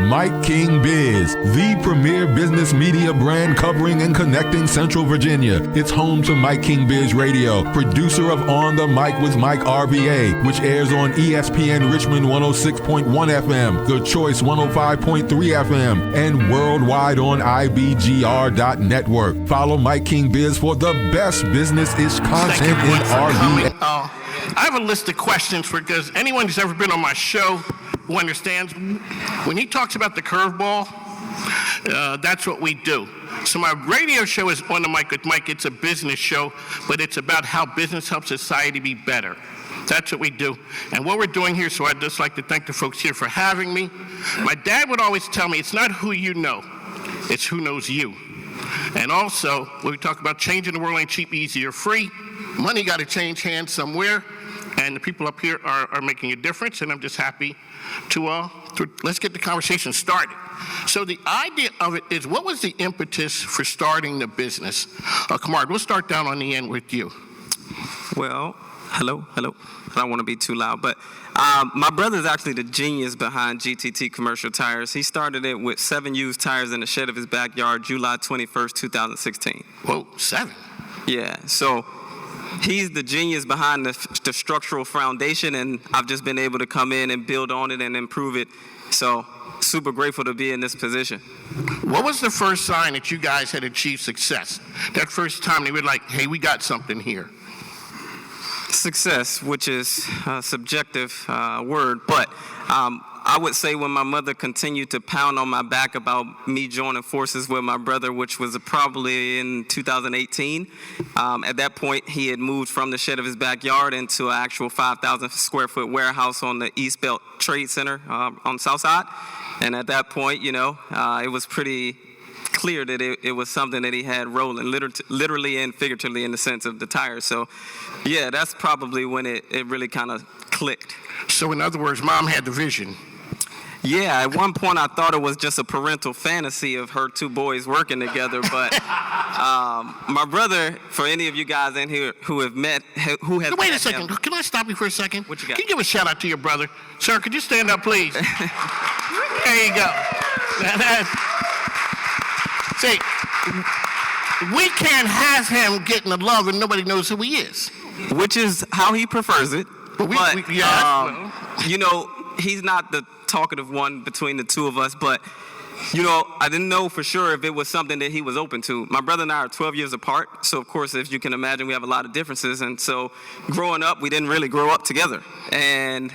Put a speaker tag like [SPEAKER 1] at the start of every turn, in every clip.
[SPEAKER 1] Mike King Biz, the premier business media brand covering and connecting Central Virginia. It's home to Mike King Biz Radio, producer of On the Mic with Mike RVA, which airs on ESPN Richmond 106.1 FM, The Choice 105.3 FM, and worldwide on IBGR.network. Follow Mike King Biz for the best business-ish content in RVA.
[SPEAKER 2] I have a list of questions because anyone who's ever been on my show who understands when he talks about the curveball, that's what we do. So my radio show is On the Mic with Mike. It's a business show, but it's about how business helps society be better. That's what we do. And what we're doing here, so I'd just like to thank the folks here for having me. My dad would always tell me, it's not who you know, it's who knows you. And also, when we talk about changing the world ain't cheap, easy, or free, money got to change hands somewhere, and the people up here are making a difference, and I'm just happy to let's get the conversation started. So the idea of it is, what was the impetus for starting the business? Kamard, we'll start down on the end with you.
[SPEAKER 3] Well, hello. I don't want to be too loud, but my brother's actually the genius behind GTT Commercial Tires. He started it with 7 used tires in the shed of his backyard, July 21st, 2016.
[SPEAKER 2] Whoa, 7?
[SPEAKER 3] Yeah, so he's the genius behind the structural foundation, and I've just been able to come in and build on it and improve it. So super grateful to be in this position.
[SPEAKER 2] What was the first sign that you guys had achieved success? That first time they were like, hey, we got something here.
[SPEAKER 3] Success, which is a subjective word, but I would say when my mother continued to pound on my back about me joining forces with my brother, which was probably in 2018. At that point, he had moved from the shed of his backyard into an actual 5,000 square foot warehouse on the East Belt Trade Center on South Side. And at that point, it was pretty clear that it was something that he had rolling, literally and figuratively in the sense of the tires. So, yeah, that's probably when it really kind of clicked.
[SPEAKER 2] So, in other words, Mom had the vision.
[SPEAKER 3] Yeah, at one point I thought it was just a parental fantasy of her 2 boys working together, but my brother, for any of you guys in here who have met, who has
[SPEAKER 2] Wait a second, can I stop you for a second?
[SPEAKER 3] What you got?
[SPEAKER 2] Can you give a shout out to your brother? Sir, could you stand up, please? There you go. See, we can't have him getting the love and nobody knows who he is.
[SPEAKER 3] Which is how he prefers it. But he's not the talkative one between the two of us, but I didn't know for sure if it was something that he was open to. My brother and I are 12 years apart, so of course, as you can imagine, we have a lot of differences, and so growing up, we didn't really grow up together. And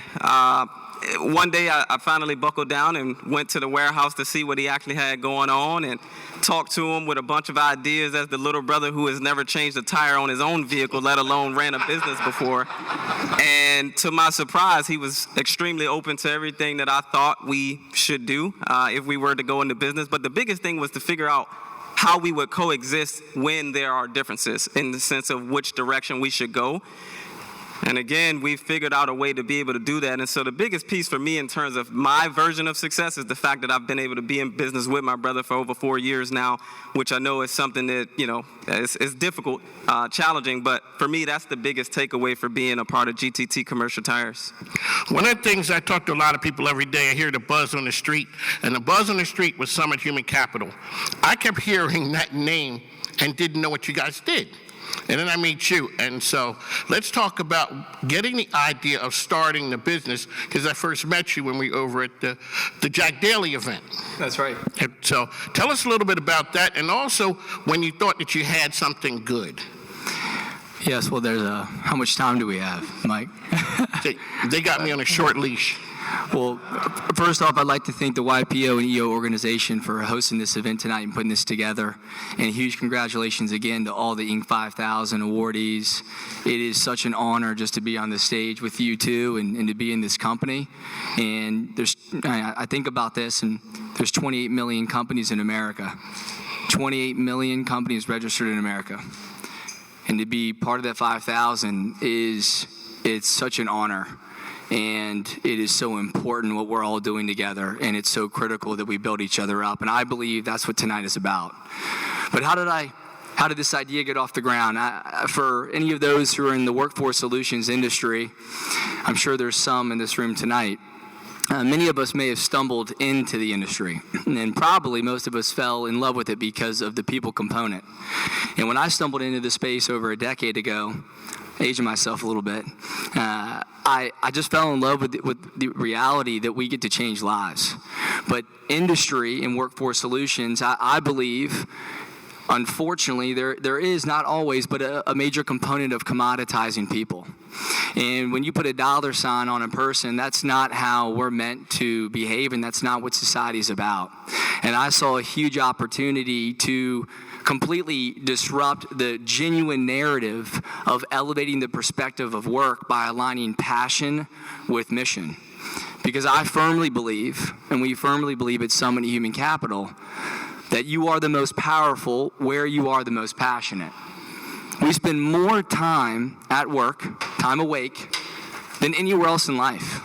[SPEAKER 3] one day I finally buckled down and went to the warehouse to see what he actually had going on and talked to him with a bunch of ideas as the little brother who has never changed a tire on his own vehicle, let alone ran a business before. And to my surprise, he was extremely open to everything that I thought we should do if we were to go into business. But the biggest thing was to figure out how we would coexist when there are differences in the sense of which direction we should go. And again, we figured out a way to be able to do that. And so the biggest piece for me in terms of my version of success is the fact that I've been able to be in business with my brother for over 4 years now, which I know is something that, is difficult, challenging. But for me, that's the biggest takeaway for being a part of GTT Commercial Tires.
[SPEAKER 2] One of the things I talk to a lot of people every day, I hear the buzz on the street. And the buzz on the street was Summit Human Capital. I kept hearing that name and didn't know what you guys did. And then I meet you, and so let's talk about getting the idea of starting the business, because I first met you when we were over at the Jack Daly event.
[SPEAKER 4] That's right.
[SPEAKER 2] So tell us a little bit about that, and also when you thought that you had something good.
[SPEAKER 4] Yes, well, there's how much time do we have, Mike?
[SPEAKER 2] They got me on a short leash.
[SPEAKER 4] Well, first off, I'd like to thank the YPO and EO organization for hosting this event tonight and putting this together. And huge congratulations again to all the Inc. 5000 awardees. It is such an honor just to be on the stage with you two and to be in this company. And I think about this, and there's 28 million companies in America. 28 million companies registered in America. And to be part of that 5,000 it's such an honor. And it is so important what we're all doing together, and it's so critical that we build each other up. And I believe that's what tonight is about. But how did this idea get off the ground? For any of those who are in the workforce solutions industry, I'm sure there's some in this room tonight. many of us may have stumbled into the industry, and probably most of us fell in love with it because of the people component. And when I stumbled into the space over a decade ago, aging myself a little bit, I just fell in love with the reality that we get to change lives. But industry and workforce solutions, I believe, unfortunately, there is not always, but a major component of commoditizing people. And when you put a dollar sign on a person, that's not how we're meant to behave, and that's not what society's about. And I saw a huge opportunity to completely disrupt the genuine narrative of elevating the perspective of work by aligning passion with mission. Because I firmly believe, and we firmly believe at Summit Human Capital, that you are the most powerful where you are the most passionate. We spend more time at work, time awake, than anywhere else in life.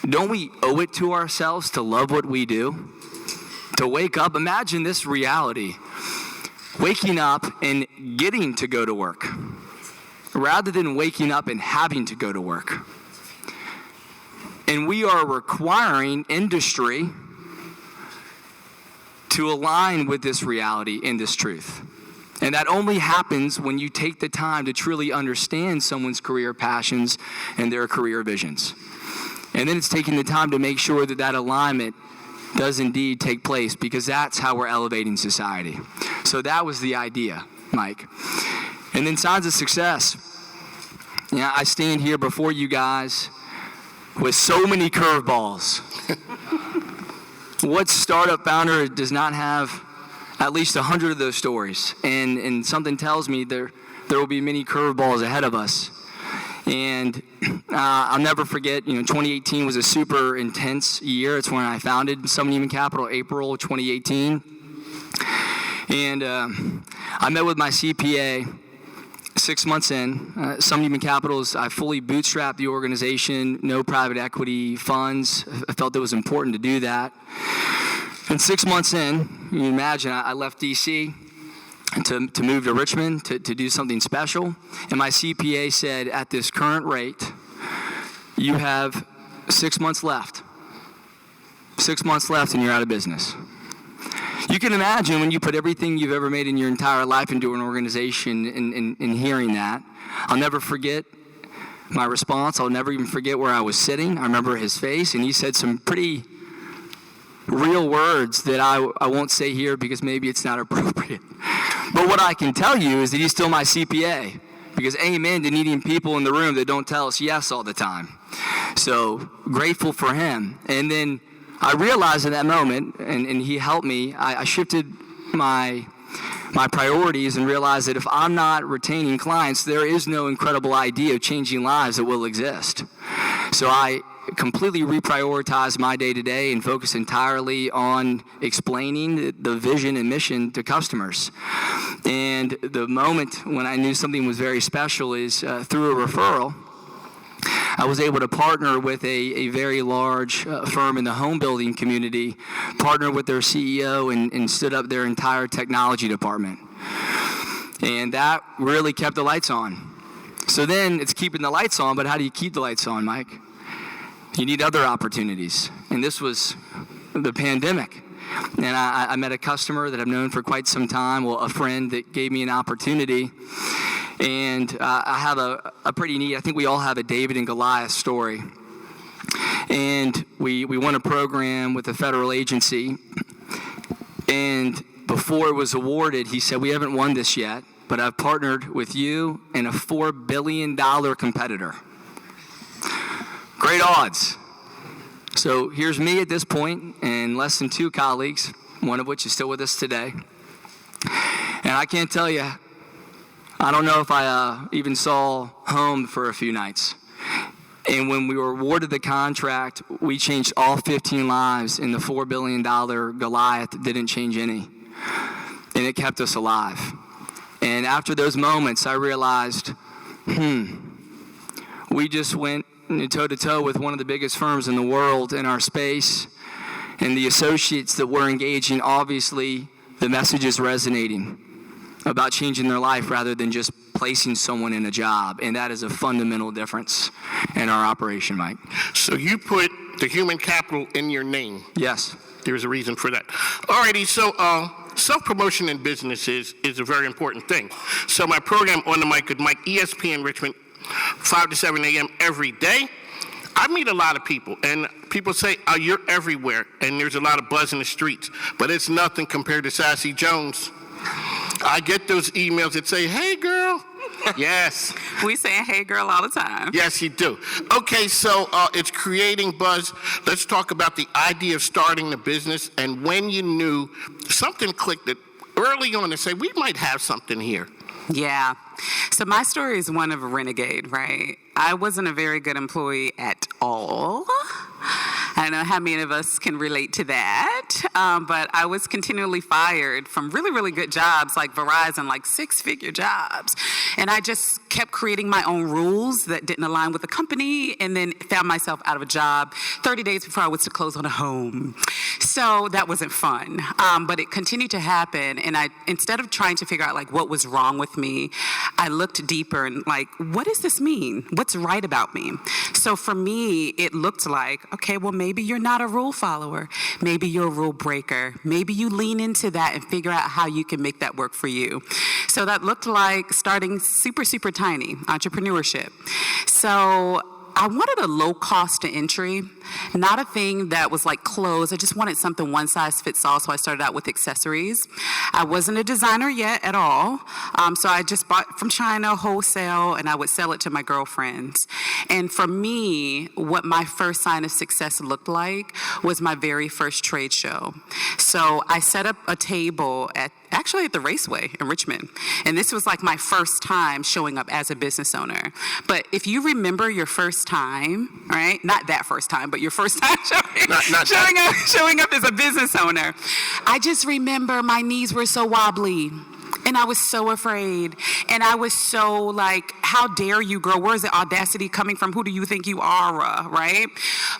[SPEAKER 4] Don't we owe it to ourselves to love what we do? To wake up, imagine this reality. Waking up and getting to go to work, rather than waking up and having to go to work. And we are requiring industry to align with this reality and this truth. And that only happens when you take the time to truly understand someone's career passions and their career visions. And then it's taking the time to make sure that that alignment does indeed take place, because that's how we're elevating society. So that was the idea, Mike. And then signs of success. Yeah, I stand here before you guys with so many curveballs. What startup founder does not have at least 100 of those stories? And something tells me there will be many curveballs ahead of us. And I'll never forget, 2018 was a super intense year. It's when I founded Summit Human Capital, April 2018. And I met with my CPA 6 months in. Summit Human Capital, I fully bootstrapped the organization, no private equity funds. I felt it was important to do that. And 6 months in, you can imagine, I left DC to move to Richmond to do something special. And my CPA said, at this current rate, you have 6 months left. 6 months left and you're out of business. You can imagine when you put everything you've ever made in your entire life into an organization and hearing that. I'll never forget my response. I'll never even forget where I was sitting. I remember his face, and he said some pretty real words that I won't say here because maybe it's not appropriate. But what I can tell you is that he's still my CPA, because amen to needing people in the room that don't tell us yes all the time. So grateful for him. And then I realized in that moment, and he helped me, I shifted my priorities and realized that if I'm not retaining clients, there is no incredible idea of changing lives that will exist. So I completely reprioritized my day-to-day and focused entirely on explaining the vision and mission to customers. And the moment when I knew something was very special is through a referral. I was able to partner with a very large firm in the home building community, partner with their CEO, and stood up their entire technology department. And that really kept the lights on. So then it's keeping the lights on, but how do you keep the lights on, Mike? You need other opportunities. And this was the pandemic. And I met a customer that I've known for quite some time, well, a friend that gave me an opportunity. And I have a pretty neat, I think we all have a David and Goliath story. And we won a program with a federal agency. And before it was awarded, he said, we haven't won this yet, but I've partnered with you and a $4 billion competitor. Great odds. So here's me at this point and less than 2 colleagues, one of which is still with us today. And I can't tell you, I don't know if I even saw home for a few nighs. And when we were awarded the contract, we changed all 15 lives, and the $4 billion Goliath didn't change any. And it kept us alive. And after those moments, I realized, we just went toe-to-toe with one of the biggest firms in the world in our space. And the associates that we're engaging, obviously, the message is resonating about changing their life rather than just placing someone in a job. And that is a fundamental difference in our operation, Mike.
[SPEAKER 2] So you put the human capital in your name.
[SPEAKER 4] Yes.
[SPEAKER 2] There's a reason for that. Alrighty, so self-promotion in business is a very important thing. So my program, On the Mic with Mike, ESPN Richmond, 5 to 7 a.m. every day. I meet a lot of people, and people say, oh, you're everywhere, and there's a lot of buzz in the streets, but it's nothing compared to Sassy Jones. I get those emails that say, hey, girl. Yes.
[SPEAKER 5] We saying hey girl all the time.
[SPEAKER 2] Yes, you do. Okay, so it's creating buzz. Let's talk about the idea of starting the business and when you knew something clicked that early on to say, we might have something here.
[SPEAKER 5] Yeah. So my story is one of a renegade, right? I wasn't a very good employee at all. I don't know how many of us can relate to that, but I was continually fired from really, really good jobs like Verizon, like 6-figure jobs. And I just kept creating my own rules that didn't align with the company, and then found myself out of a job 30 days before I was to close on a home. So that wasn't fun, but it continued to happen. And instead of trying to figure out like what was wrong with me, I looked deeper and like, what does this mean? What's right about me? So for me, it looked like, okay, well, maybe you're not a rule follower. Maybe you're a rule breaker. Maybe you lean into that and figure out how you can make that work for you. So that looked like starting super, super tiny entrepreneurship. So I wanted a low cost to entry, not a thing that was like clothes. I just wanted something one size fits all, so I started out with accessories. I wasn't a designer yet at all, so I just bought from China wholesale, and I would sell it to my girlfriends. And for me, what my first sign of success looked like was my very first trade show. So I set up a table actually at the Raceway in Richmond. And this was like my first time showing up as a business owner. But if you remember your first time, right? Not that first time, but your first time showing up as a business owner. I just remember my knees were so wobbly. And I was so afraid. And I was so like, how dare you, girl? Where's the audacity coming from? Who do you think you are, right?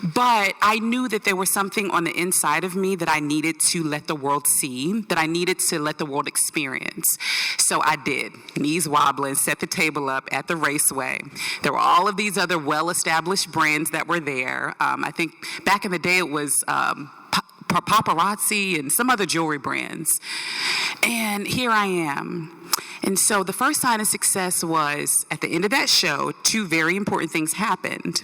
[SPEAKER 5] But I knew that there was something on the inside of me that I needed to let the world see, that I needed to let the world experience. So I did. Knees wobbling, set the table up at the Raceway. There were all of these other well-established brands that were there. I think back in the day it was Paparazzi and some other jewelry brands. And here I am. And so the first sign of success was at the end of that show, 2 very important things happened.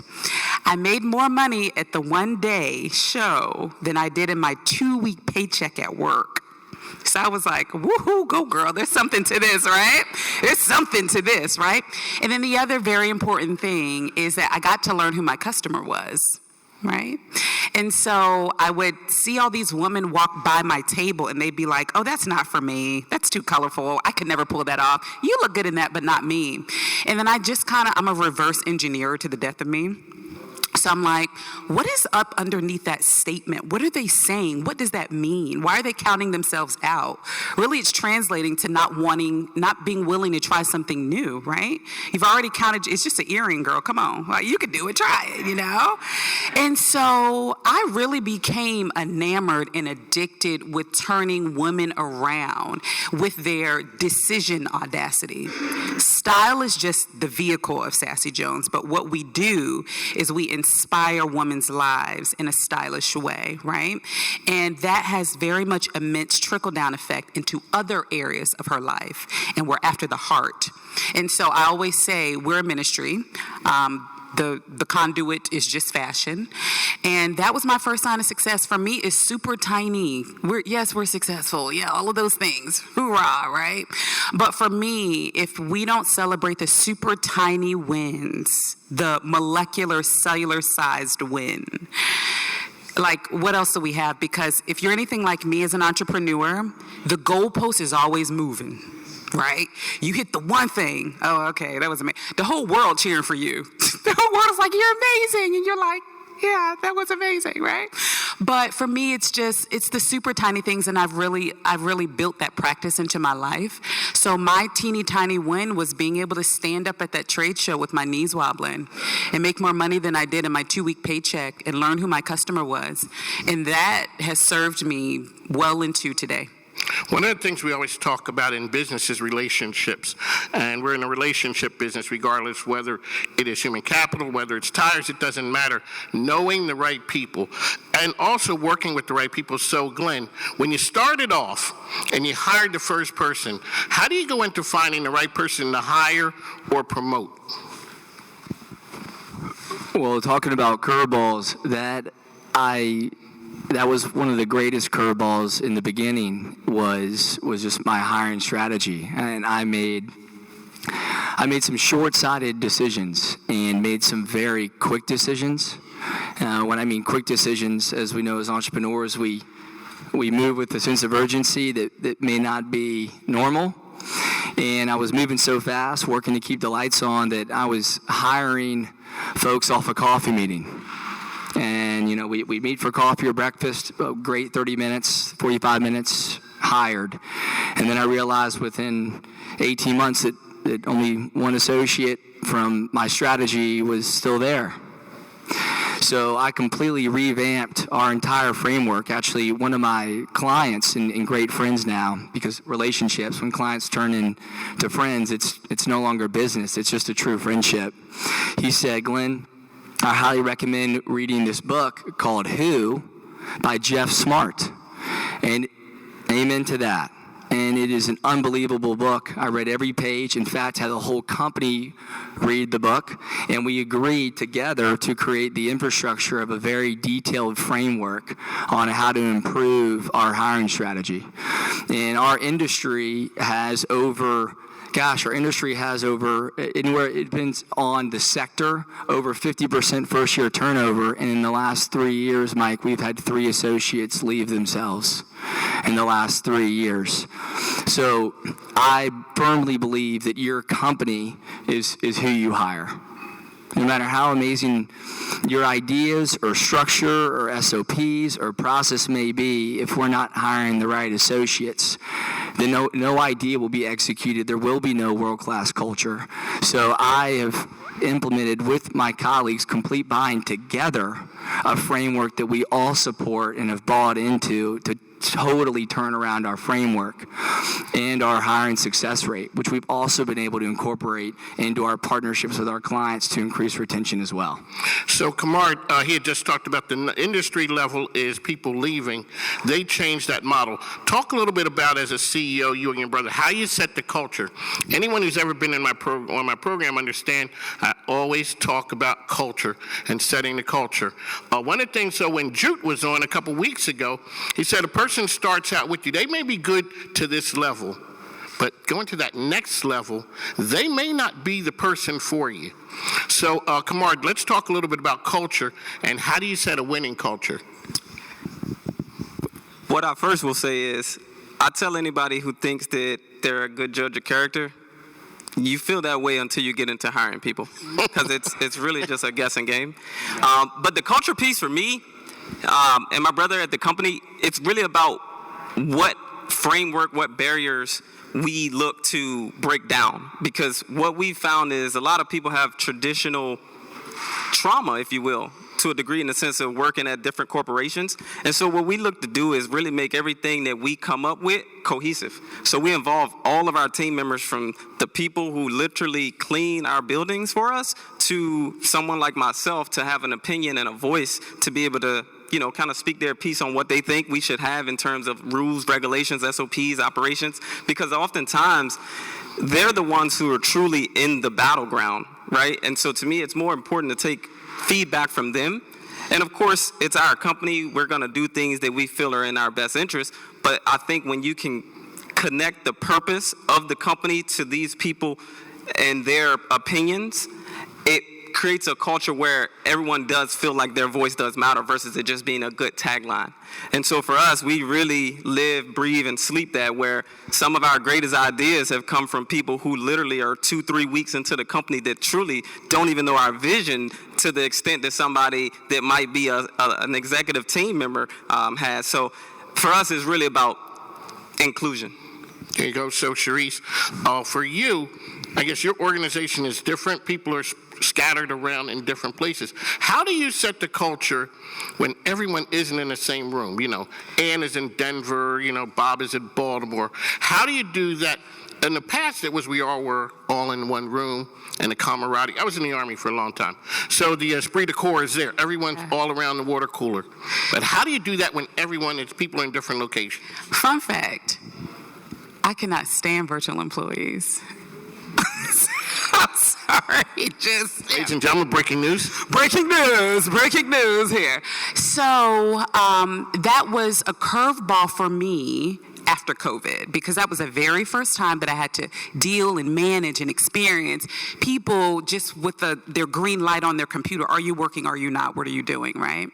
[SPEAKER 5] I made more money at the one-day show than I did in my 2-week paycheck at work. So I was like, woohoo, go girl, there's something to this, right? There's something to this, right? And then the other very important thing is that I got to learn who my customer was. Right? And so I would see all these women walk by my table and they'd be like, oh, that's not for me. That's too colorful. I could never pull that off. You look good in that, but not me. And then I just I'm a reverse engineer to the death of me. So I'm like, what is up underneath that statement? What are they saying? What does that mean? Why are they counting themselves out? Really, it's translating to not being willing to try something new, right? You've already counted, it's just an earring, girl, come on. Like, you could do it, try it, you know? And so I really became enamored and addicted with turning women around with their decision audacity. Style is just the vehicle of Sassy Jones, but what we do is we inspire women's lives in a stylish way, right? And that has very much immense trickle-down effect into other areas of her life, and we're after the heart. And so I always say we're a ministry. The conduit is just fashion. And that was my first sign of success. For me, it's super tiny. We're successful. Yeah, all of those things. Hoorah, right? But for me, if we don't celebrate the super tiny wins, the molecular, cellular sized win, like, what else do we have? Because if you're anything like me as an entrepreneur, the goalpost is always moving. Right? You hit the one thing. Oh, okay, that was amazing. The whole world cheering for you. The whole world is like, you're amazing. And you're like, yeah, that was amazing, right? But for me, it's the super tiny things, and I've really built that practice into my life. So my teeny tiny win was being able to stand up at that trade show with my knees wobbling and make more money than I did in my 2-week paycheck and learn who my customer was. And that has served me well into today.
[SPEAKER 2] One of the things we always talk about in business is relationships. And we're in a relationship business regardless whether it is human capital, whether it's tires, it doesn't matter. Knowing the right people and also working with the right people. So Glenn, when you started off and you hired the first person, how do you go into finding the right person to hire or promote?
[SPEAKER 4] Well, talking about curveballs, that was one of the greatest curveballs in the beginning was just my hiring strategy. And I made some short-sighted decisions and made some very quick decisions. When I mean quick decisions, as we know as entrepreneurs, we move with a sense of urgency that may not be normal. And I was moving so fast, working to keep the lights on, that I was hiring folks off a coffee meeting. And, we meet for coffee or breakfast, great 30 minutes, 45 minutes, hired. And then I realized within 18 months that only one associate from my strategy was still there. So I completely revamped our entire framework. Actually, one of my clients and great friends now, because relationships, when clients turn into friends, it's no longer business. It's just a true friendship. He said, Glenn, I highly recommend reading this book called Who by Jeff Smart. And amen to that. And it is an unbelievable book. I read every page. In fact, had the whole company read the book. And we agreed together to create the infrastructure of a very detailed framework on how to improve our hiring strategy. And our industry has over, anywhere, it depends on the sector, over 50% first-year turnover. And in the last 3 years, Mike, we've had 3 associates leave themselves in the last 3 years. So I firmly believe that your company is who you hire. No matter how amazing your ideas or structure or SOPs or process may be, if we're not hiring the right associates, then no idea will be executed. There will be no world-class culture. So I have implemented with my colleagues, complete buying together, a framework that we all support and have bought into to totally turn around our framework and our hiring success rate, which we've also been able to incorporate into our partnerships with our clients to increase retention as well.
[SPEAKER 2] So Kamar, he had just talked about the industry level is people leaving. They changed that model. Talk a little bit about, as a CEO, you and your brother, how you set the culture. Anyone who's ever been on my program understand I always talk about culture and setting the culture. One of the things, so when Jute was on a couple weeks ago, he said a person starts out with you. They may be good to this level, but going to that next level, they may not be the person for you. So, Kamar, let's talk a little bit about culture and how do you set a winning culture?
[SPEAKER 3] What I first will say is, I tell anybody who thinks that they're a good judge of character, you feel that way until you get into hiring people, because it's really just a guessing game. But the culture piece for me, and my brother at the company, it's really about what framework, what barriers we look to break down. Because what we found is a lot of people have traditional trauma, if you will, to a degree, in the sense of working at different corporations. And so what we look to do is really make everything that we come up with cohesive. So we involve all of our team members, from the people who literally clean our buildings for us to someone like myself to have an opinion and a voice to be able to, kind of speak their piece on what they think we should have in terms of rules, regulations, SOPs, operations, because oftentimes they're the ones who are truly in the battleground, right? And so to me, it's more important to take feedback from them. And of course, it's our company. We're going to do things that we feel are in our best interest. But I think when you can connect the purpose of the company to these people and their opinions, it creates a culture where everyone does feel like their voice does matter versus it just being a good tagline. And so for us, we really live, breathe, and sleep that, where some of our greatest ideas have come from people who literally are 2-3 weeks into the company that truly don't even know our vision to the extent that somebody that might be an executive team member has. So for us, it's really about inclusion.
[SPEAKER 2] There you go. So, Sharice, for you, I guess your organization is different. People are scattered around in different places. How do you set the culture when everyone isn't in the same room? You know, Ann is in Denver, you know, Bob is in Baltimore. How do you do that? In the past, it was we all were all in one room, and the camaraderie. I was in the Army for a long time. So the esprit de corps is there. Everyone's all around the water cooler. But how do you do that when people are in different locations?
[SPEAKER 5] Fun fact, I cannot stand virtual employees. I'm sorry,
[SPEAKER 2] Ladies and gentlemen, breaking news.
[SPEAKER 5] Breaking news here. So that was a curveball for me after COVID, because that was the very first time that I had to deal and manage and experience people just with their green light on their computer. Are you working? Are you not? What are you doing, right?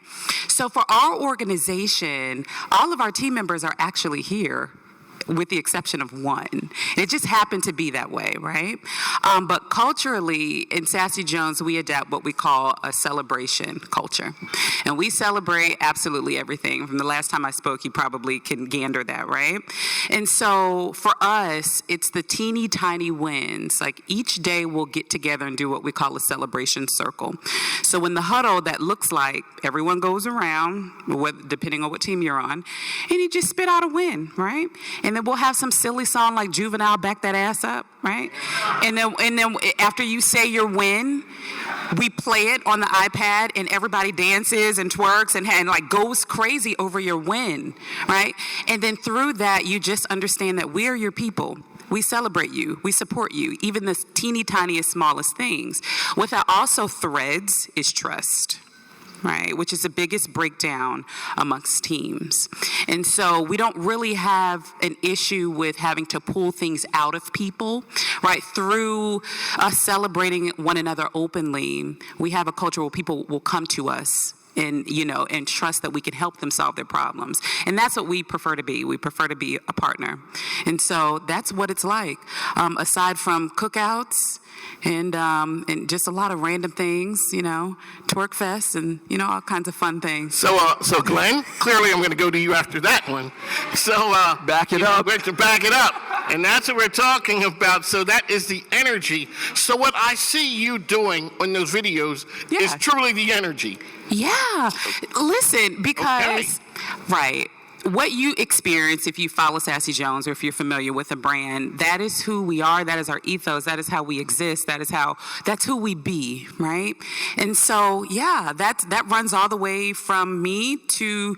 [SPEAKER 5] So for our organization, all of our team members are actually here, with the exception of one. It just happened to be that way, right? But culturally, in Sassy Jones, we adapt what we call a celebration culture. And we celebrate absolutely everything. From the last time I spoke, you probably can gander that, right? And so for us, it's the teeny tiny wins. Like each day we'll get together and do what we call a celebration circle. So in the huddle, that looks like everyone goes around, depending on what team you're on, and you just spit out a win, right? And then we'll have some silly song like Juvenile, Back That Ass Up, right? And then after you say your win, we play it on the iPad and everybody dances and twerks and like goes crazy over your win, right? And then through that, you just understand that we are your people. We celebrate you. We support you, even the teeny tiniest, smallest things. What that also threads is trust, right? Which is the biggest breakdown amongst teams. And so we don't really have an issue with having to pull things out of people, right? Through us celebrating one another openly, we have a culture where people will come to us and, you know, and trust that we can help them solve their problems. And that's what we prefer to be. We prefer to be a partner. And so that's what it's like. Aside from cookouts, and just a lot of random things, you know, twerk fest and, you know, all kinds of fun things.
[SPEAKER 2] So Glenn, clearly I'm going to go to you after that one. So
[SPEAKER 3] back it up.
[SPEAKER 2] We're to back it up. And that's what we're talking about. So that is the energy. So what I see you doing in those videos is truly the energy.
[SPEAKER 5] Yeah. Listen, because, right. What you experience if you follow Sassy Jones or if you're familiar with the brand, that is who we are, that is our ethos, that is how we exist, that's who we be, right? And so, yeah, that runs all the way from me to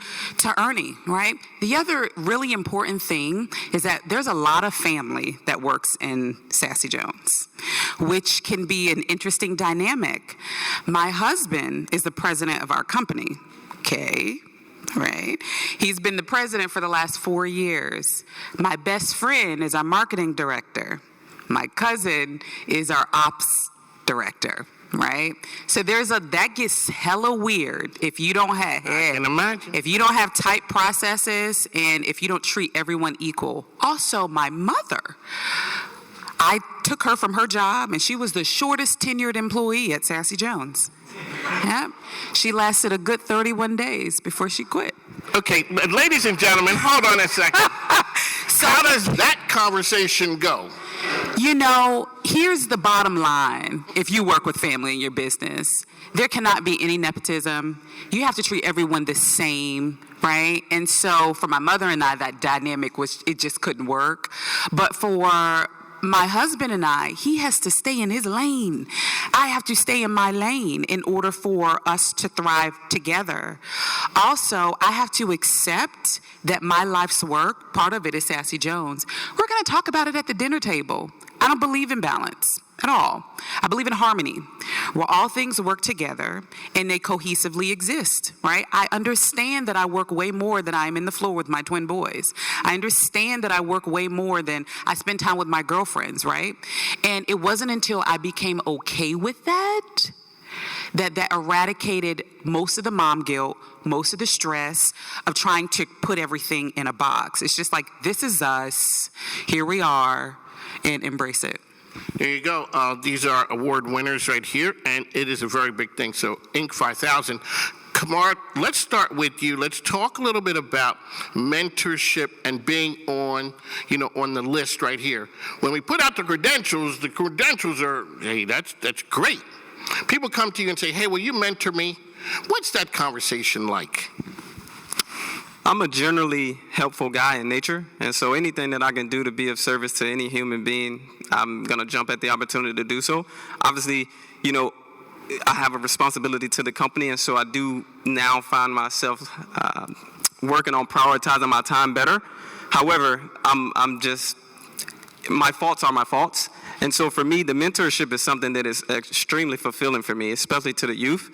[SPEAKER 5] Ernie, right? The other really important thing is that there's a lot of family that works in Sassy Jones, which can be an interesting dynamic. My husband is the president of our company, okay? Right? He's been the president for the last 4 years. My best friend is our marketing director. My cousin is our ops director, right? So that gets hella weird if you don't have,
[SPEAKER 2] I can imagine.
[SPEAKER 5] If you don't have tight processes and if you don't treat everyone equal. Also, my mother, I took her from her job and she was the shortest tenured employee at Sassy Jones. Yeah, she lasted a good 31 days before she quit.
[SPEAKER 2] Okay, ladies and gentlemen, hold on a second. So how does that conversation go?
[SPEAKER 5] You know, here's the bottom line. If you work with family in your business, there cannot be any nepotism. You have to treat everyone the same, right? And so for my mother and I, that dynamic it just couldn't work. But for my husband and I, he has to stay in his lane. I have to stay in my lane in order for us to thrive together. Also, I have to accept that my life's work, part of it is Sassy Jones. We're going to talk about it at the dinner table. I don't believe in balance at all. I believe in harmony, where all things work together and they cohesively exist, right? I understand that I work way more than I'm in the floor with my twin boys. I understand that I work way more than I spend time with my girlfriends, right? And it wasn't until I became okay with that eradicated most of the mom guilt, most of the stress of trying to put everything in a box. It's just like, this is us, here we are, and embrace it.
[SPEAKER 2] There you go. These are award winners right here, and it is a very big thing. So Inc. 5000. Kamar, let's start with you. Let's talk a little bit about mentorship and being on the list right here. When we put out the credentials are, hey, that's great. People come to you and say, hey, will you mentor me? What's that conversation like?
[SPEAKER 3] I'm a generally helpful guy in nature, and so anything that I can do to be of service to any human being, I'm going to jump at the opportunity to do so. Obviously, I have a responsibility to the company, and so I do now find myself working on prioritizing my time better. However, my faults are my faults. And so for me, the mentorship is something that is extremely fulfilling for me, especially to the youth.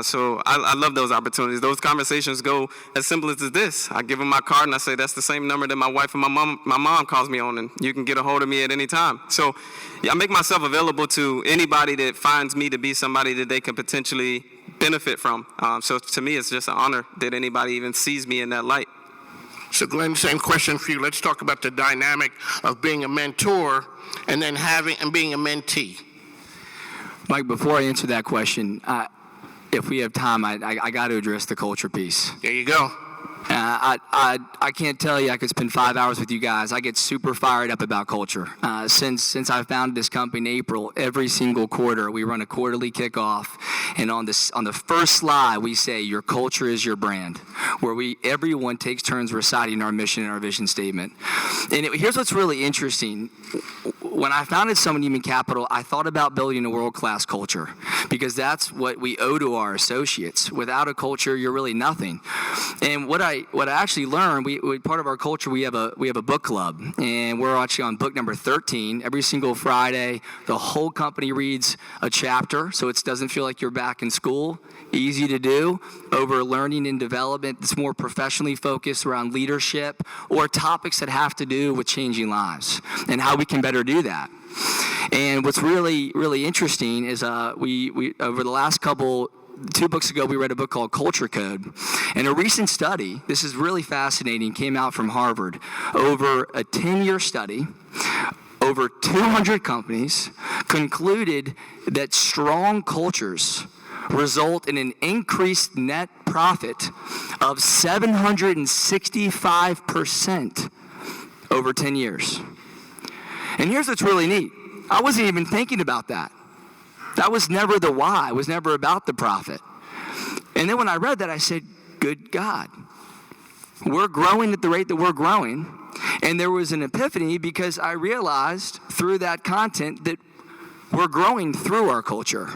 [SPEAKER 3] So I love those opportunities. Those conversations go as simple as this. I give them my card and I say, that's the same number that my wife and my mom calls me on, and you can get a hold of me at any time. So I make myself available to anybody that finds me to be somebody that they can potentially benefit from. So to me, it's just an honor that anybody even sees me in that light.
[SPEAKER 2] So Glenn, same question for you. Let's talk about the dynamic of being a mentor and then being a mentee.
[SPEAKER 4] Mike, before I answer that question, if we have time, I got to address the culture piece.
[SPEAKER 2] There you go.
[SPEAKER 4] I can't tell you I could spend 5 hours with you guys. I get super fired up about culture. Since I founded this company in April, every single quarter we run a quarterly kickoff, and on the first slide we say your culture is your brand, where everyone takes turns reciting our mission and our vision statement. And here's what's really interesting. When I founded Summit Human Capital, I thought about building a world-class culture because that's what we owe to our associates. Without a culture, you're really nothing. And what I actually learned, we part of our culture, we have a book club, and we're actually on book number 13. Every single Friday, the whole company reads a chapter, so it doesn't feel like you're back in school. Easy to do, over learning and development that's more professionally focused around leadership or topics that have to do with changing lives and how we can better do that. And what's really, really interesting is we over the last 2 books ago, we read a book called Culture Code. And a recent study, this is really fascinating, came out from Harvard. Over a 10-year study, over 200 companies concluded that strong cultures result in an increased net profit of 765% over 10 years. And here's what's really neat. I wasn't even thinking about that. That was never the why. It was never about the profit. And then when I read that, I said, good God. We're growing at the rate that we're growing. And there was an epiphany because I realized through that content that we're growing through our culture.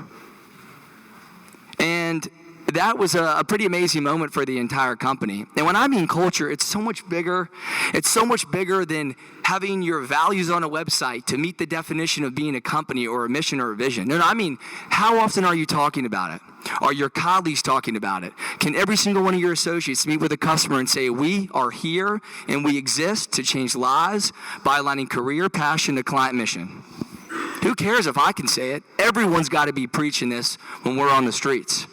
[SPEAKER 4] And that was a pretty amazing moment for the entire company. And when I mean culture, it's so much bigger. It's so much bigger than having your values on a website to meet the definition of being a company or a mission or a vision. No, I mean, how often are you talking about it? Are your colleagues talking about it? Can every single one of your associates meet with a customer and say, we are here and we exist to change lives by aligning career passion to client mission? Who cares if I can say it? Everyone's got to be preaching this when we're on the streets.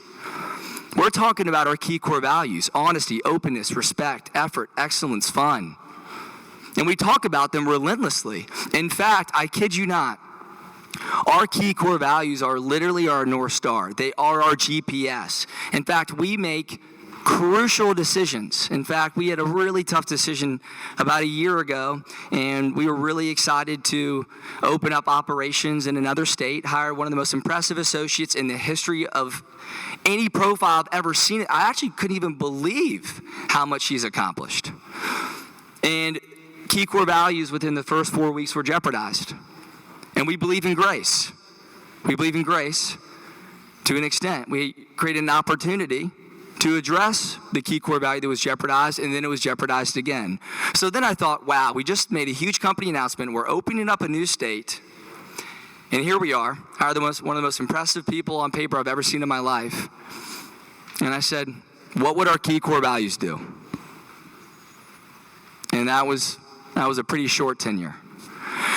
[SPEAKER 4] We're talking about our key core values: honesty, openness, respect, effort, excellence, fun. And we talk about them relentlessly. In fact, I kid you not, our key core values are literally our North Star. They are our GPS. In fact, we make crucial decisions. In fact, we had a really tough decision about a year ago, and we were really excited to open up operations in another state, hire one of the most impressive associates in the history of any profile I've ever seen. I actually couldn't even believe how much she's accomplished. And key core values within the first 4 weeks were jeopardized. And we believe in grace. We believe in grace to an extent. We created an opportunity to address the key core value that was jeopardized, and then it was jeopardized again. So then I thought, wow, we just made a huge company announcement. We're opening up a new state, and here we are. One of the most impressive people on paper I've ever seen in my life. And I said, what would our key core values do? And that was a pretty short tenure.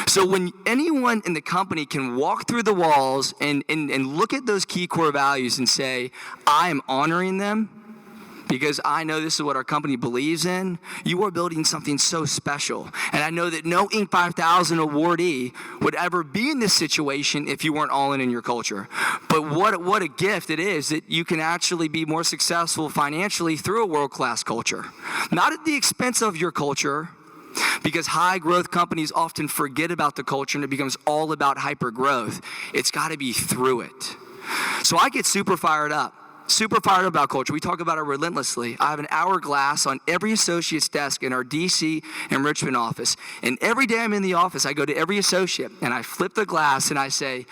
[SPEAKER 4] So when anyone in the company can walk through the walls and look at those key core values and say, I am honoring them, because I know this is what our company believes in. You are building something so special. And I know that no Inc. 5000 awardee would ever be in this situation if you weren't all in your culture. But what a gift it is that you can actually be more successful financially through a world-class culture. Not at the expense of your culture, because high-growth companies often forget about the culture and it becomes all about hyper-growth. It's got to be through it. So I get super fired up about culture. We talk about it relentlessly. I have an hourglass on every associate's desk in our DC and Richmond office. And every day I'm in the office, I go to every associate and I flip the glass and I say,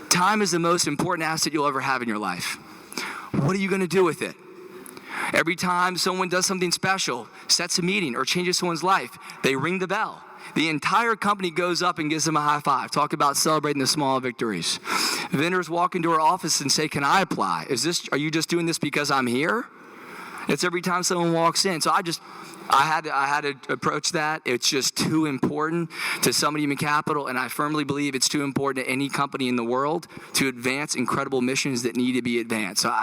[SPEAKER 4] time is the most important asset you'll ever have in your life. What are you going to do with it? Every time someone does something special, sets a meeting, or changes someone's life, they ring the bell. The entire company goes up and gives them a high five. Talk about celebrating the small victories. Vendors walk into our office and say, can I apply? Are you just doing this because I'm here? It's every time someone walks in. So I had to approach that. It's just too important to somebody in capital, and I firmly believe it's too important to any company in the world to advance incredible missions that need to be advanced. So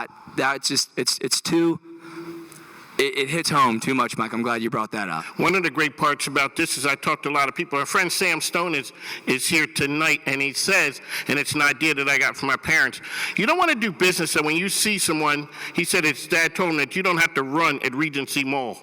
[SPEAKER 4] it hits home too much, Mike. I'm glad you brought that up.
[SPEAKER 2] One of the great parts about this is I talked to a lot of people. Our friend Sam Stone is here tonight, and he says, and it's an idea that I got from my parents, you don't want to do business, so when you see someone, he said his dad told him that you don't have to run at Regency Mall.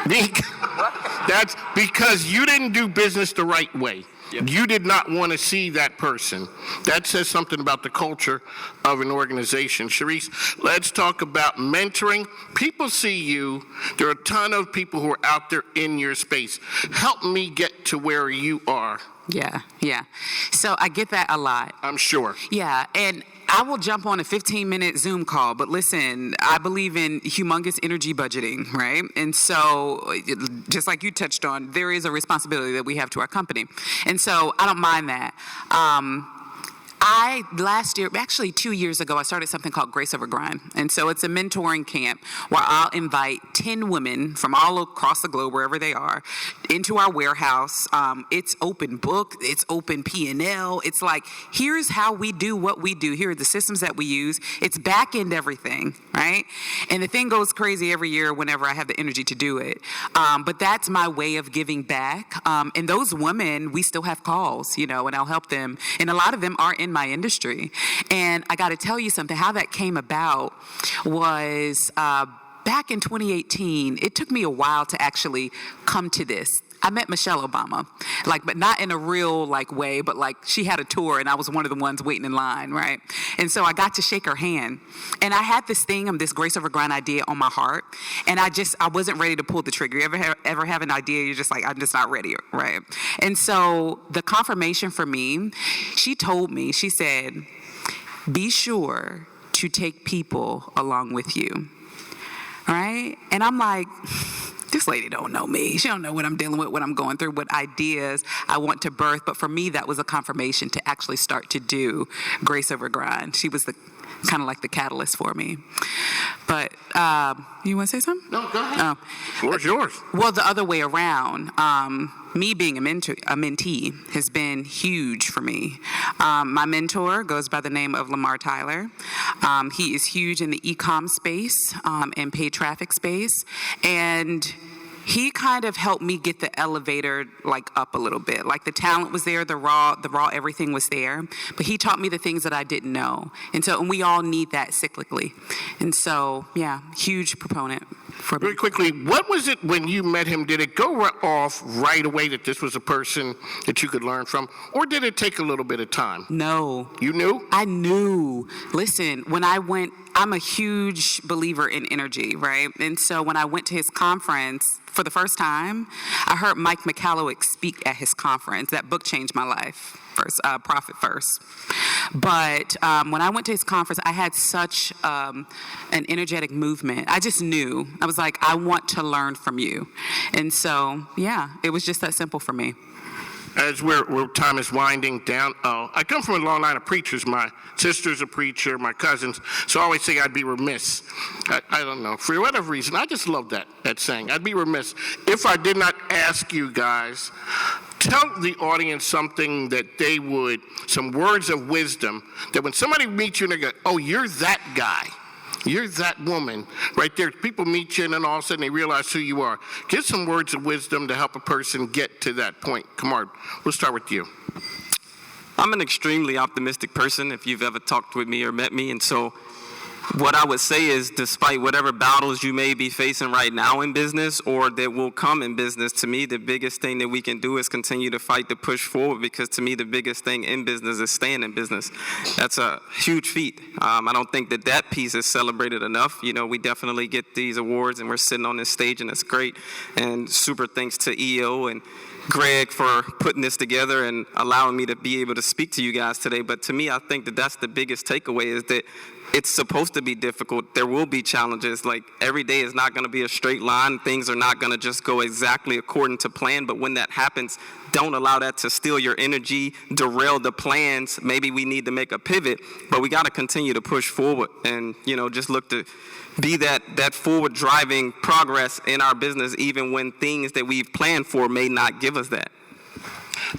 [SPEAKER 2] That's because you didn't do business the right way. Yep. You did not want to see that person. That says something about the culture of an organization. Sharice, let's talk about mentoring. People see you. There are a ton of people who are out there in your space. Help me get to where you are.
[SPEAKER 5] Yeah. So I get that a lot.
[SPEAKER 2] I'm sure.
[SPEAKER 5] Yeah, and I will jump on a 15-minute Zoom call, but listen, I believe in humongous energy budgeting, right? And so, just like you touched on, there is a responsibility that we have to our company. And so, I don't mind that. Last year, actually 2 years ago, I started something called Grace Over Grind. And so it's a mentoring camp where I'll invite 10 women from all across the globe, wherever they are, into our warehouse. It's open book, it's open P&L. It's like, here's how we do what we do. Here are the systems that we use. It's back end everything, right? And the thing goes crazy every year whenever I have the energy to do it. But that's my way of giving back. And those women, we still have calls, and I'll help them. And a lot of them are in my industry. And I got to tell you something, how that came about was back in 2018, it took me a while to actually come to this. I met Michelle Obama, but not in a real way, but she had a tour and I was one of the ones waiting in line, right? And so I got to shake her hand. And I had this Grace Over Grind idea on my heart. And I wasn't ready to pull the trigger. You ever have an idea, you're just I'm just not ready, right? And so the confirmation for me, she told me, she said, be sure to take people along with you, right? And I'm like, this lady don't know me. She don't know what I'm dealing with, what I'm going through, what ideas I want to birth. But for me, that was a confirmation to actually start to do Grace Over Grind. She was kind of like the catalyst for me. But you want to say something?
[SPEAKER 2] No, go ahead. Floor's yours.
[SPEAKER 5] Well, the other way around. Me being a mentee has been huge for me. My mentor goes by the name of Lamar Tyler. He is huge in the e-com space and paid traffic space. And he kind of helped me get the elevator up a little bit. The talent was there, the raw everything was there. But he taught me the things that I didn't know. And we all need that cyclically. And so, yeah, huge proponent.
[SPEAKER 2] Very quickly, what was it when you met him? Did it go off right away that this was a person that you could learn from? Or did it take a little bit of time?
[SPEAKER 5] No.
[SPEAKER 2] You knew?
[SPEAKER 5] I knew. Listen, when I went, I'm a huge believer in energy, right? And so when I went to his conference for the first time, I heard Mike Michalowicz speak at his conference. That book changed my life. Profit First. But when I went to his conference, I had such an energetic movement. I just knew. I was like, I want to learn from you. And so, yeah, it was just that simple for me.
[SPEAKER 2] As time is winding down, I come from a long line of preachers. My sister's a preacher, my cousins, so I always say I'd be remiss. I don't know, for whatever reason, I just love that saying. I'd be remiss if I did not ask you guys, tell the audience something that some words of wisdom, that when somebody meets you and they go, oh, you're that guy, You're that woman right there. People meet you and then all of a sudden they realize who you are. Give some words of wisdom to help a person get to that point. Kamar, we'll start with you.
[SPEAKER 3] I'm an extremely optimistic person if you've ever talked with me or met me, and so what I would say is, despite whatever battles you may be facing right now in business or that will come in business, to me, the biggest thing that we can do is continue to fight to push forward, because to me, the biggest thing in business is staying in business. That's a huge feat. I don't think that piece is celebrated enough. You know, we definitely get these awards and we're sitting on this stage and it's great. And super thanks to EO and Greg for putting this together and allowing me to be able to speak to you guys today. But to me, I think that that's the biggest takeaway, is that it's supposed to be difficult. There will be challenges. Like, every day is not going to be a straight line. Things are not going to just go exactly according to plan. But when that happens, don't allow that to steal your energy, derail the plans. Maybe we need to make a pivot, but we got to continue to push forward and, you know, just look to be that forward driving progress in our business, even when things that we've planned for may not give us that.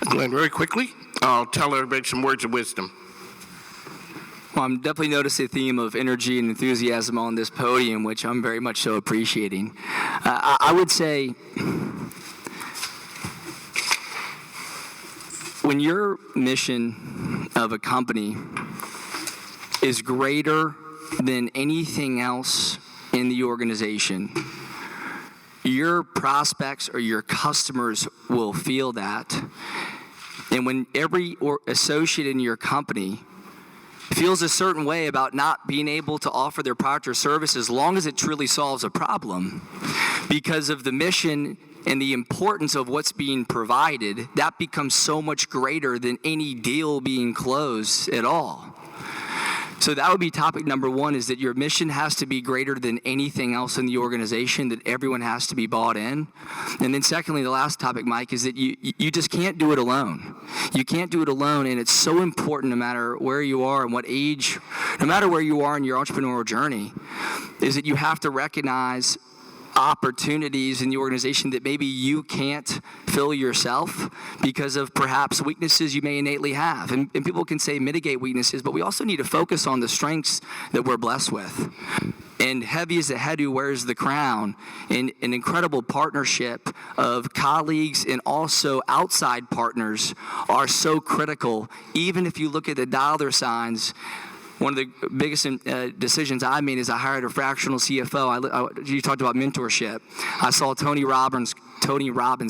[SPEAKER 2] Glenn, very quickly, I'll tell everybody some words of wisdom.
[SPEAKER 4] Well, I'm definitely noticing a theme of energy and enthusiasm on this podium, which I'm very much so appreciating. I would say, when your mission of a company is greater than anything else in the organization, your prospects or your customers will feel that. And when every associate in your company feels a certain way about not being able to offer their product or service, as long as it truly solves a problem, because of the mission and the importance of what's being provided, that becomes so much greater than any deal being closed at all. So that would be topic number one, is that your mission has to be greater than anything else in the organization, that everyone has to be bought in. And then secondly, the last topic, Mike, is that you just can't do it alone. You can't do it alone, and it's so important, no matter where you are and what age, no matter where you are in your entrepreneurial journey, is that you have to recognize opportunities in the organization that maybe you can't fill yourself because of perhaps weaknesses you may innately have. And people can say mitigate weaknesses, but we also need to focus on the strengths that we're blessed with. And heavy is the head who wears the crown, and an incredible partnership of colleagues and also outside partners are so critical. Even if you look at the dollar signs, one of the biggest decisions I made is I hired a fractional CFO. You talked about mentorship. I saw Tony Robbins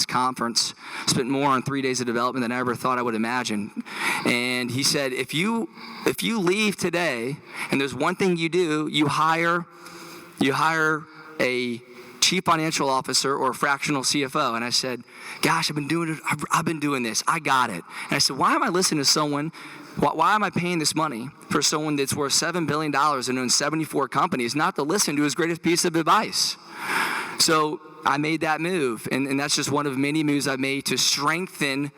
[SPEAKER 4] conference, spent more on 3 days of development than I ever thought I would imagine. And he said, if you leave today and there's one thing you do, you hire a chief financial officer or a fractional CFO. And I said, gosh, I've been doing this. I got it. And I said, why am I listening to someone? Why am I paying this money for someone that's worth $7 billion and owns 74 companies, not to listen to his greatest piece of advice? So I made that move, and that's just one of many moves I've made to strengthen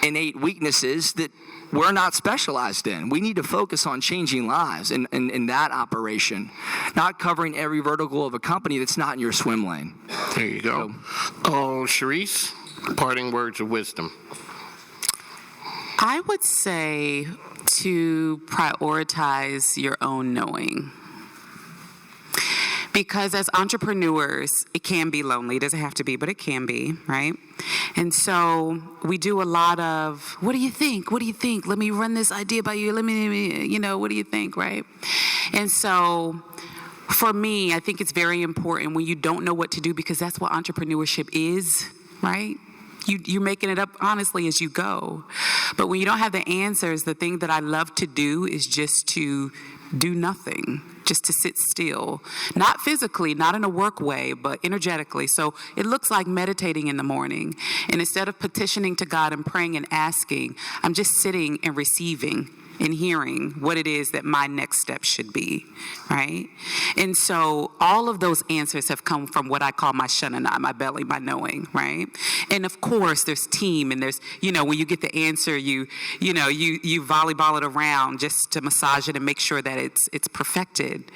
[SPEAKER 4] innate weaknesses that we're not specialized in. We need to focus on changing lives in that operation, not covering every vertical of a company that's not in your swim lane.
[SPEAKER 2] There you go. Sharice, parting words of wisdom.
[SPEAKER 5] I would say to prioritize your own knowing. Because as entrepreneurs, it can be lonely. It doesn't have to be, but it can be, right? And so we do a lot of, what do you think? What do you think? Let me run this idea by you. Let me, what do you think, right? And so for me, I think it's very important when you don't know what to do, because that's what entrepreneurship is, right? You're making it up honestly as you go. But when you don't have the answers, the thing that I love to do is just to do nothing, just to sit still. Not physically, not in a work way, but energetically. So it looks like meditating in the morning. And instead of petitioning to God and praying and asking, I'm just sitting and receiving and hearing what it is that my next step should be, right? And so all of those answers have come from what I call my shanana, my belly, my knowing, right? And of course, there's team, and there's, when you get the answer, you volleyball it around just to massage it and make sure that it's perfected.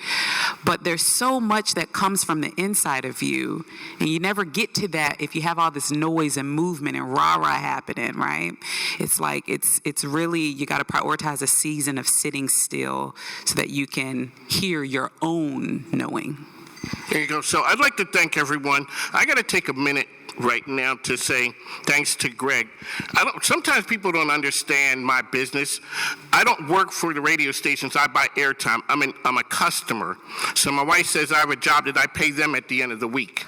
[SPEAKER 5] But there's so much that comes from the inside of you, and you never get to that if you have all this noise and movement and rah-rah happening, right? It's like, it's really, you got to prioritize the season of sitting still so that you can hear your own knowing.
[SPEAKER 2] There you go. So I'd like to thank everyone. I got to take a minute right now to say thanks to Greg. Sometimes people don't understand my business. I don't work for the radio stations. I buy airtime. I'm a customer. So my wife says I have a job that I pay them at the end of the week.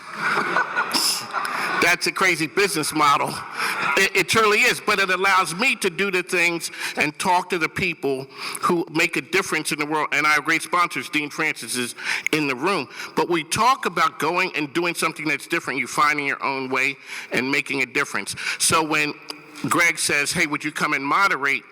[SPEAKER 2] That's a crazy business model. It truly is, but it allows me to do the things and talk to the people who make a difference in the world. And I have great sponsors. Dean Francis is in the room. But we talk about going and doing something that's different, you finding your own way and making a difference. So when Greg says, hey, would you come and moderate?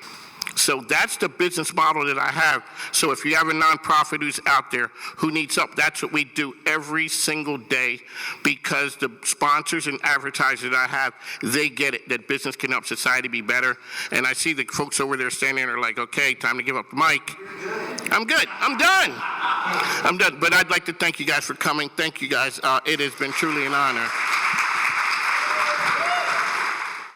[SPEAKER 2] So that's the business model that I have. So if you have a nonprofit who's out there who needs help, that's what we do every single day, because the sponsors and advertisers that I have, they get it, that business can help society be better. And I see the folks over there standing there like, okay, time to give up the mic. I'm good. I'm done. I'm done. But I'd like to thank you guys for coming. Thank you guys. It has been truly an honor.